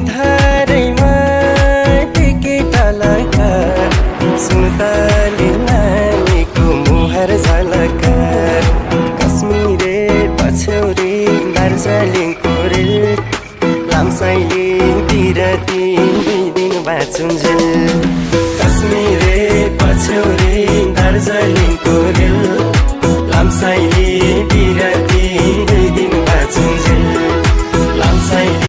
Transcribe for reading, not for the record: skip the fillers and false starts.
धारैमा टिकेटालका सुन्तली नानीको मुहार झलका कश्मीरे पछौरी दार्जिलिङको रेल लामसाइलिङतिर तिन दुई दिन बाँचुन्जेल कश्मीरे पछौरी